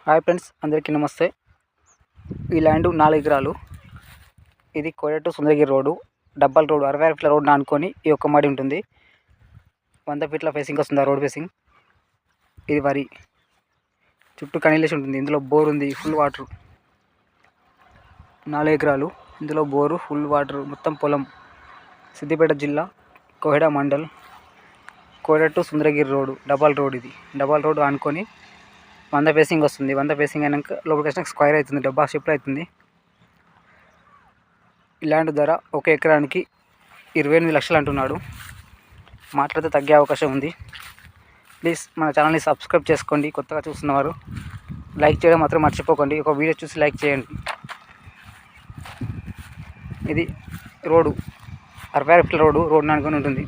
Hi friends, అందరికీ నమస్తే. ఈ ల్యాండ్ 4 ఎకరాలు. ఇది కోయ టు సుందరగిరి రోడ్డు, డబ్బల్ రోడ్డు, 66 ఫీట్ల రోడ్డు ఆనుకొని ఈ ఒక్క మడి ఉంటుంది. 100 ఫీట్ల ఫేసింగ్ వస్తుంది ఆ రోడ్ ఫేసింగ్. ఇది వరి, చుట్టూ కనీలేసి ఉంటుంది. ఇందులో బోర్ ఉంది, ఫుల్ వాటర్. 4 ఎకరాలు, ఇందులో బోరు, ఫుల్ వాటర్, మొత్తం పొలం. సిద్దిపేట జిల్లా, కోహెడ మండల్, కోయ to Sundaragiri road, double road. ఇది డబల్ రోడ్డు ఆనుకొని 100 ఫేసింగ్ వస్తుంది. 100 ఫేసింగ్ అయినాక లోపలికి వచ్చినాక స్క్వేర్ అవుతుంది, డబ్బా షేప్లో అవుతుంది. ఈ ల్యాండ్ ధర 1 ఎకరానికి 28 లక్షలు అంటున్నాడు. మాట్లాడితే తగ్గే అవకాశం ఉంది. ప్లీజ్ మన ఛానల్ని సబ్స్క్రైబ్ చేసుకోండి. కొత్తగా చూస్తున్నవారు లైక్ చేయడం మాత్రం మర్చిపోకండి. ఒక వీడియో చూసి లైక్ చేయండి. ఇది రోడ్డు, 66 ఫీట్ల రోడ్డు ఆనుకొని ఉంటుంది.